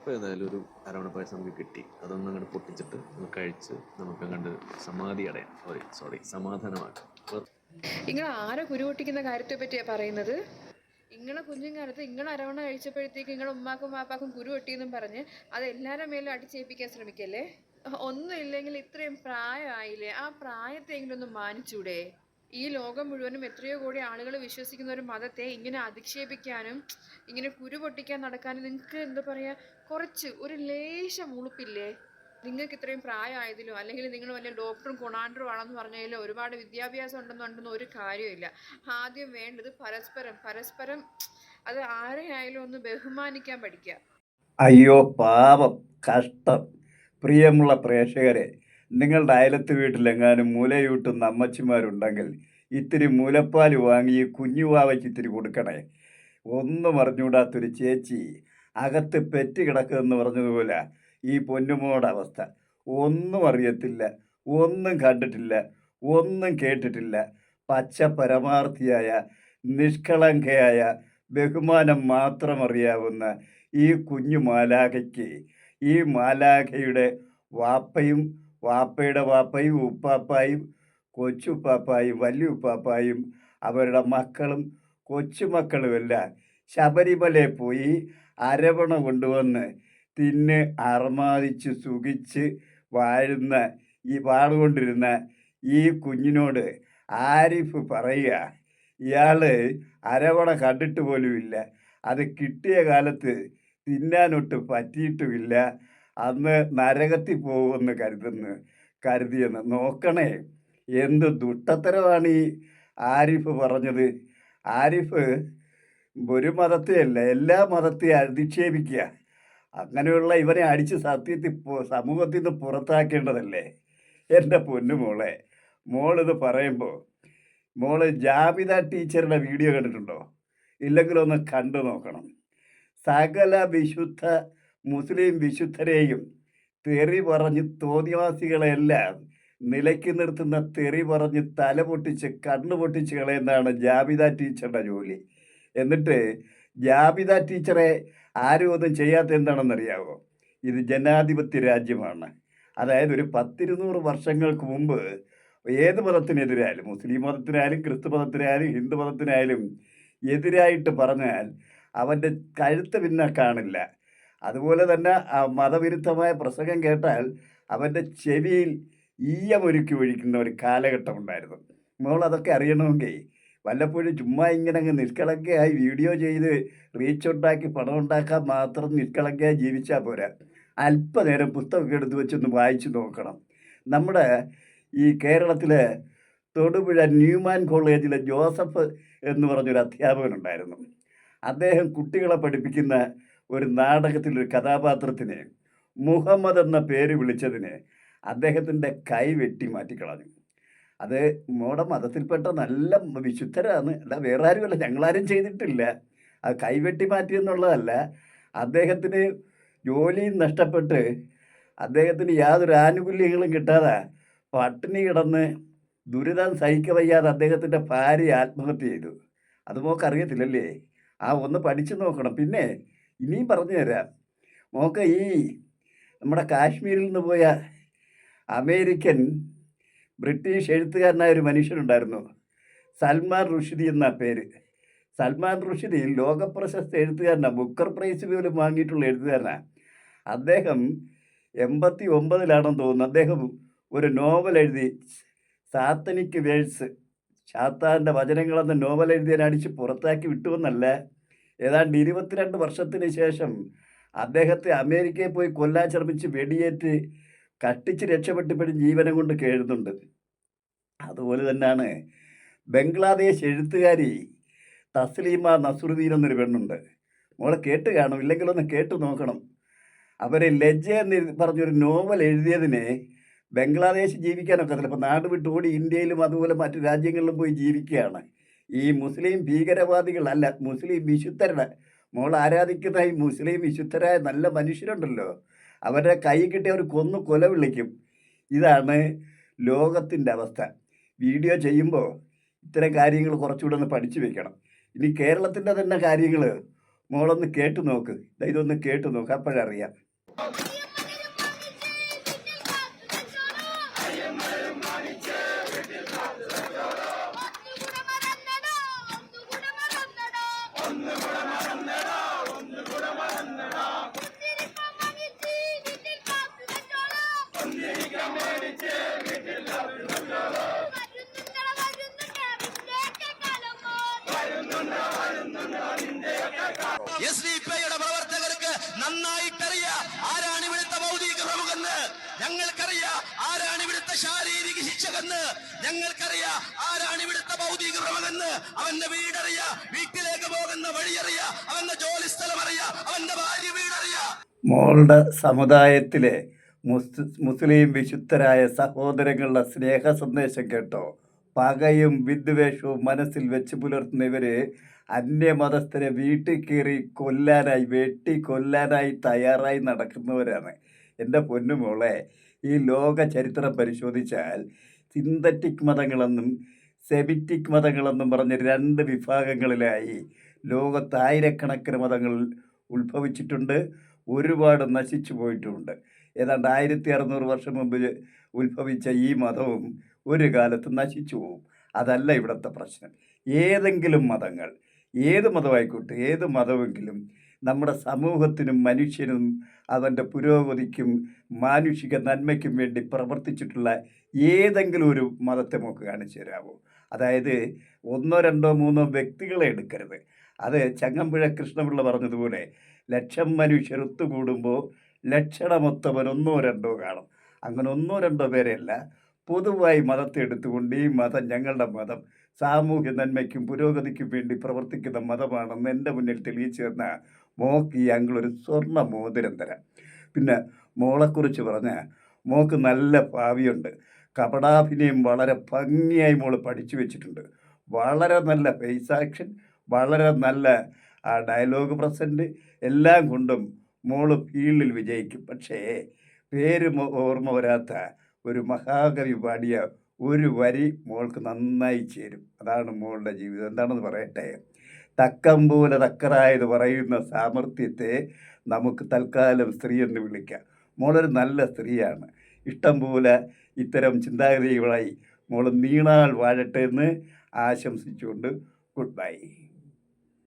അപ്പോൾ ഏതായാലും ഒരു അരവണ പായസം നമുക്ക് കിട്ടി. അതൊന്നും അങ്ങോട്ട് പൊട്ടിച്ചിട്ട് ഒന്ന് കഴിച്ച് നമുക്ക് അങ്ങോട്ട് സമാധി അടയാം. സമാധാനമാക്കാം. നിങ്ങൾ ആരെ കുരുപൊട്ടിക്കുന്ന കാര്യത്തെ പറ്റിയാ പറയുന്നത്? നിങ്ങളെ കുഞ്ഞുകാലത്ത് നിങ്ങൾ അരവണ കഴിച്ചപ്പോഴത്തേക്ക് നിങ്ങളെ ഉമ്മാക്കും വാപ്പാക്കും കുരു പൊട്ടിയെന്നും പറഞ്ഞ് അത് എല്ലാവരുടെ മേലും അടിച്ചേൽപ്പിക്കാൻ ശ്രമിക്കല്ലേ. ഒന്നും ഇല്ലെങ്കിൽ ഇത്രയും പ്രായമായില്ലേ, ആ പ്രായത്തെങ്കിലും ഒന്ന് മാനിച്ചൂടെ? ഈ ലോകം മുഴുവനും എത്രയോ കോടി ആളുകൾ വിശ്വസിക്കുന്ന ഒരു മതത്തെ ഇങ്ങനെ അധിക്ഷേപിക്കാനും ഇങ്ങനെ കുരു പൊട്ടിക്കാൻ നടക്കാനും നിങ്ങൾക്ക് എന്താ പറയാ, ഒരു ലേശം ഉളുപ്പില്ലേ? നിങ്ങൾക്ക് ഇത്രയും പ്രായമായതിലോ അല്ലെങ്കിൽ നിങ്ങൾ വലിയ ഡോക്ടറും കൊണാണ്ടറും ആണെന്ന് പറഞ്ഞതിലോ ഒരുപാട് വിദ്യാഭ്യാസം ഉണ്ടെന്നുണ്ടെന്ന് ഒരു കാര്യമില്ല. ആദ്യം വേണ്ടത് പരസ്പരം അത് ആരെയായാലും ഒന്ന് ബഹുമാനിക്കാൻ പഠിക്കുക. അയ്യോ പാപം, കഷ്ടം. പ്രിയമുള്ള പ്രേക്ഷകരെ, നിങ്ങളുടെ അയലത്ത് വീട്ടിലെങ്ങാനും മുലയൂട്ടുന്ന അമ്മച്ചിമാരുണ്ടെങ്കിൽ ഇത്തിരി മുലപ്പാൽ വാങ്ങി ഈ കുഞ്ഞുവാവയ്ക്ക് ഇത്തിരി കൊടുക്കണേ. ഒന്നും അറിഞ്ഞൂടാത്തൊരു ചേച്ചി അകത്ത് പെറ്റ് കിടക്കുമെന്ന് പറഞ്ഞതുപോലെ ഈ പൊന്നുമോടെ അവസ്ഥ. ഒന്നും അറിയത്തില്ല, ഒന്നും കണ്ടിട്ടില്ല, ഒന്നും കേട്ടിട്ടില്ല. പച്ച പരമാർത്ഥിയായ നിഷ്കളങ്കയായ ബഹുമാനം മാത്രം അറിയാവുന്ന ഈ കുഞ്ഞു മാലാഖയ്ക്ക് ഈ മാലാഖയുടെ വാപ്പയും വാപ്പയുടെ വാപ്പയും ഉപ്പാപ്പായും കൊച്ചുപ്പാപ്പായും വല്യുപ്പാപ്പായും അവരുടെ മക്കളും കൊച്ചുമക്കളുമെല്ലാം ശബരിമലയിൽ പോയി അരവണ കൊണ്ടുവന്ന് തിന്ന് അർമാദിച്ച് സുഖിച്ച് വാഴുകൊണ്ടിരുന്ന ഈ കുഞ്ഞിനോട് ആരിഫ് പറയുക, ഇയാൾ അരവണ കണ്ടിട്ട് പോലുമില്ല, അത് കിട്ടിയ കാലത്ത് തിന്നാനൊട്ട് പറ്റിയിട്ടുമില്ല, അന്ന് നരകത്തിൽ പോകുമെന്ന് കരുതിയെന്ന്. നോക്കണേ, എന്ത് ദുഷ്ടത്തരമാണ് ഈ ആരിഫ് പറഞ്ഞത്. ആരിഫ് ഒരു മതത്തെയല്ല, എല്ലാ മതത്തെയും അധിക്ഷേപിക്കുക. അങ്ങനെയുള്ള ഇവനെ അടിച്ച് സമൂഹത്തിൽ നിന്ന് പുറത്താക്കേണ്ടതല്ലേ? എൻ്റെ പൊന്നുമോളെ, മോളിത് പറയുമ്പോൾ മോള് ജാബിത ടീച്ചറുടെ വീഡിയോ കണ്ടിട്ടുണ്ടോ? ഇല്ലെങ്കിലൊന്ന് കണ്ടു നോക്കണം. സകല വിശുദ്ധ മുസ്ലിം വിശുദ്ധരെയും തെറി പറഞ്ഞ് തോന്നിവാസികളെല്ലാം നിലയ്ക്ക് നിർത്തുന്ന തെറി പറഞ്ഞ് തല പൊട്ടിച്ച് കണ്ണു പൊട്ടിച്ച് കളയുന്നതാണ് ജാബിത ടീച്ചറുടെ ജോലി. എന്നിട്ട് ജാബിത ടീച്ചറെ ആരും ഒന്നും ചെയ്യാത്ത എന്താണെന്നറിയാമോ? ഇത് ജനാധിപത്യ രാജ്യമാണ്. അതായത് ഒരു 10-200 വർഷങ്ങൾക്ക് മുമ്പ് ഏത് മതത്തിനെതിരായാലും, മുസ്ലിം മതത്തിനായാലും ക്രിസ്തു മതത്തിനായാലും ഹിന്ദു മതത്തിനായാലും എതിരായിട്ട് പറഞ്ഞാൽ അവൻ്റെ കഴുത്ത് പിന്നെ കാണില്ല. അതുപോലെ തന്നെ ആ മതവിരുദ്ധമായ പ്രസംഗം കേട്ടാൽ അവൻ്റെ ചെവിയിൽ ഈയമൊരുക്കി ഒഴിക്കുന്ന ഒരു കാലഘട്ടം ഉണ്ടായിരുന്നു. മോൾ അതൊക്കെ അറിയണമെങ്കിൽ വല്ലപ്പോഴും ചുമ്മാ ഇങ്ങനെ അങ്ങ് നിഷ്കളങ്കയായി വീഡിയോ ചെയ്ത് റീച്ച് ഉണ്ടാക്കി പണം ഉണ്ടാക്കാൻ മാത്രം നിഷ്കളങ്കയായി ജീവിച്ചാൽ പോരാ. അല്പനേരം പുസ്തകമൊക്കെ എടുത്ത് വെച്ചൊന്ന് വായിച്ചു നോക്കണം. നമ്മുടെ ഈ കേരളത്തിലെ തൊടുപുഴ ന്യൂമാൻ കോളേജിലെ ജോസഫ് എന്ന് പറഞ്ഞൊരു അധ്യാപകനുണ്ടായിരുന്നു. അദ്ദേഹം കുട്ടികളെ പഠിപ്പിക്കുന്ന ഒരു നാടകത്തിലൊരു കഥാപാത്രത്തിന് മുഹമ്മദ് എന്ന പേര് വിളിച്ചതിന് അദ്ദേഹത്തിൻ്റെ കൈ വെട്ടി മാറ്റിക്കളഞ്ഞു. അത് മോടെ മതത്തിൽപ്പെട്ട നല്ല വിശുദ്ധരാണ്, അല്ല വേറെ ആരുമല്ല, ഞങ്ങളാരും ചെയ്തിട്ടില്ല. അത് കൈവെട്ടി മാറ്റിയെന്നുള്ളതല്ല, അദ്ദേഹത്തിന് ജോലിയും നഷ്ടപ്പെട്ട് അദ്ദേഹത്തിന് യാതൊരു ആനുകൂല്യങ്ങളും കിട്ടാതെ പട്ടിണി കിടന്ന് ദുരിതം സഹിക്കവയ്യാതെ അദ്ദേഹത്തിൻ്റെ ഭാര്യ ആത്മഹത്യ ചെയ്തു. അത് മോൾക്ക് അറിയത്തില്ലല്ലേ? ഒന്ന് പഠിച്ചു നോക്കണം. പിന്നെ ഇനിയും പറഞ്ഞു തരാം. മോക്ക് ഈ നമ്മുടെ കാശ്മീരിൽ നിന്ന് പോയ അമേരിക്കൻ ബ്രിട്ടീഷ് എഴുത്തുകാരനായ ഒരു മനുഷ്യനുണ്ടായിരുന്നു, സൽമാൻ റുഷ്ദി എന്ന പേര്. സൽമാൻ റുഷ്ദി ലോകപ്രശസ്ത എഴുത്തുകാരനാണ്, ബുക്കർ പ്രൈസ് പോലും വാങ്ങിയിട്ടുള്ള എഴുത്തുകാരനാണ്. അദ്ദേഹം 89-ലാണെന്ന് തോന്നുന്നു, അദ്ദേഹം ഒരു നോവൽ എഴുതി, സാത്തനിക് വേഴ്സ്, സാത്താൻ്റെ വചനങ്ങളെന്ന നോവൽ എഴുതിയാൽ അടിച്ച് പുറത്താക്കി വിട്ടുവെന്നല്ല. ഏതാണ്ട് 22 വർഷത്തിന് ശേഷം അദ്ദേഹത്തെ അമേരിക്കയിൽ പോയി കൊല്ലാൻ ശ്രമിച്ച് വെടിയേറ്റ് കട്ടിച്ച് രക്ഷപ്പെട്ടിപ്പോഴും ജീവനം കൊണ്ട് കേഴുന്നുണ്ട്. അതുപോലെ തന്നെയാണ് ബംഗ്ലാദേശ് എഴുത്തുകാരി തസ്ലീമ നസറുദ്ദീൻ എന്നൊരു പെണ്ണുണ്ട്. മോളെ കേട്ട് കാണും, ഇല്ലെങ്കിലൊന്ന് കേട്ട് നോക്കണം. അവർ ലജ്ജ എന്ന് പറഞ്ഞൊരു നോവൽ എഴുതിയതിന് ബംഗ്ലാദേശ് ജീവിക്കാനൊക്കത്തില്ല. ഇപ്പോൾ നാട് വിട്ട് ഓടി ഇന്ത്യയിലും അതുപോലെ മറ്റു രാജ്യങ്ങളിലും പോയി ജീവിക്കുകയാണ്. ഈ മുസ്ലിം ഭീകരവാദികളല്ല, മുസ്ലിം വിശുദ്ധരുടെ, മോൾ ആരാധിക്കുന്ന ഈ മുസ്ലിം വിശുദ്ധരായ നല്ല മനുഷ്യരുണ്ടല്ലോ, അവരുടെ കൈ കിട്ടി അവർ കൊല വിളിക്കും. ഇതാണ് ലോകത്തിൻ്റെ അവസ്ഥ. വീഡിയോ ചെയ്യുമ്പോൾ ഇത്തരം കാര്യങ്ങൾ കുറച്ചുകൂടെ ഒന്ന് പഠിച്ചു വെക്കണം. ഇനി കേരളത്തിൻ്റെ തന്നെ കാര്യങ്ങൾ മോളൊന്ന് കേട്ടു നോക്ക്, ഇതൊന്ന് കേട്ടു നോക്ക്, അപ്പോഴറിയാം. SDPയുടെ പ്രവർത്തകർക്ക് നന്നായിട്ടറിയാം ആരാണ് ഇവിടുത്തെ ഭൗതിക പ്രമുഖെന്ന്. ഞങ്ങൾക്കറിയാം ആരാണ് ഇവിടുത്തെ ശാരീരിക ശിക്ഷകെന്ന്. ഞങ്ങൾക്കറിയാം ആരാണ് ഇവിടുത്തെ ഭൗതിക പ്രമുഖെന്ന്. അവന്റെ വീടറിയാം, വീട്ടിലേക്ക് പോകുന്ന വഴിയറിയാം, അവന്റെ ജോലി സ്ഥലം അറിയാം, അവന്റെ ഭാര്യ വീടറിയാം. മോളുടെ സമുദായത്തിലെ മുസ്ലിം വിശുദ്ധരായ സഹോദരങ്ങളുടെ സ്നേഹ സന്ദേശം കേട്ടോ. പകയും വിദ്വേഷവും മനസ്സിൽ വെച്ച് പുലർത്തുന്ന ഇവര് അന്യമതസ്ഥരെ വീട്ടിൽ കയറി കൊല്ലാനായി, വെട്ടി കൊല്ലാനായി തയ്യാറായി നടക്കുന്നവരാണ്. എൻ്റെ പൊന്നുമോളെ, ഈ ലോക ചരിത്രം പരിശോധിച്ചാൽ സിന്തറ്റിക് മതങ്ങളെന്നും സെമിറ്റിക് മതങ്ങളെന്നും പറഞ്ഞ് 2 വിഭാഗങ്ങളിലായി ലോകത്ത് ആയിരക്കണക്കിന് മതങ്ങൾ ഉത്ഭവിച്ചിട്ടുണ്ട്. ഒരുപാട് നശിച്ചു പോയിട്ടുമുണ്ട്. ഏതാണ്ട് 1600 വർഷം മുമ്പ് ഉത്ഭവിച്ച ഈ മതവും ഒരു കാലത്ത് നശിച്ചു പോകും. അതല്ല ഇവിടുത്തെ പ്രശ്നം. ഏതെങ്കിലും മതങ്ങൾ, ഏത് മതമായിക്കോട്ടെ, ഏത് മതമെങ്കിലും നമ്മുടെ സമൂഹത്തിനും മനുഷ്യനും അവൻ്റെ പുരോഗതിക്കും മാനുഷിക നന്മയ്ക്കും വേണ്ടി പ്രവർത്തിച്ചിട്ടുള്ള ഏതെങ്കിലും ഒരു മതത്തെ നമുക്ക് കാണിച്ചു തരാമോ? അതായത് 1, 2, 3 വ്യക്തികളെ എടുക്കരുത്. അത് ചങ്ങമ്പുഴ കൃഷ്ണപിള്ള പറഞ്ഞതുപോലെ 1,00,000 മനുഷ്യർ ഒത്തുകൂടുമ്പോൾ ലക്ഷണമൊത്തവൻ 1, 2 കാണും. അങ്ങനെ 1, 2 പേരെയല്ല, പൊതുവായി മതത്തെ എടുത്തുകൊണ്ട് ഈ മതം, ഞങ്ങളുടെ മതം സാമൂഹ്യ നന്മയ്ക്കും പുരോഗതിക്കും വേണ്ടി പ്രവർത്തിക്കുന്ന മതമാണെന്ന് എൻ്റെ മുന്നിൽ തെളിയിച്ചു തന്ന മോക്ക് ഈ അങ്കിളൊരു സ്വർണ്ണ മോതിരം തരാം. പിന്നെ മോളെക്കുറിച്ച് പറഞ്ഞാൽ മോക്ക് നല്ല ഭാവിയുണ്ട്. കപടാഭിനയം വളരെ ഭംഗിയായി മോൾ പഠിച്ചു വെച്ചിട്ടുണ്ട്. വളരെ നല്ല ഫേസ് ആക്ഷൻ, വളരെ നല്ല ഡയലോഗ് പ്രസൻറ്റ്, എല്ലാം കൊണ്ടും മോള് ഫീൽഡിൽ വിജയിക്കും. പക്ഷേ പേര് ഓർമ്മ വരാത്ത ഒരു മഹാകവി പാടിയ ഒരു വരി മോൾക്ക് നന്നായി ചേരും. അതാണ് മോളുടെ ജീവിതം. എന്താണെന്ന് പറയട്ടെ. തക്കം പോലെ തക്കറായത് പറയുന്ന സാമർത്ഥ്യത്തെ നമുക്ക് തൽക്കാലം സ്ത്രീ എന്ന് വിളിക്കാം. മോളൊരു നല്ല സ്ത്രീയാണ്. ഇഷ്ടം പോലെ ഇത്തരം ചിന്താഗതികളായി മോൾ നീണാൾ വാഴട്ടെ എന്ന് ആശംസിച്ചുകൊണ്ട് ഗുഡ് ബൈ.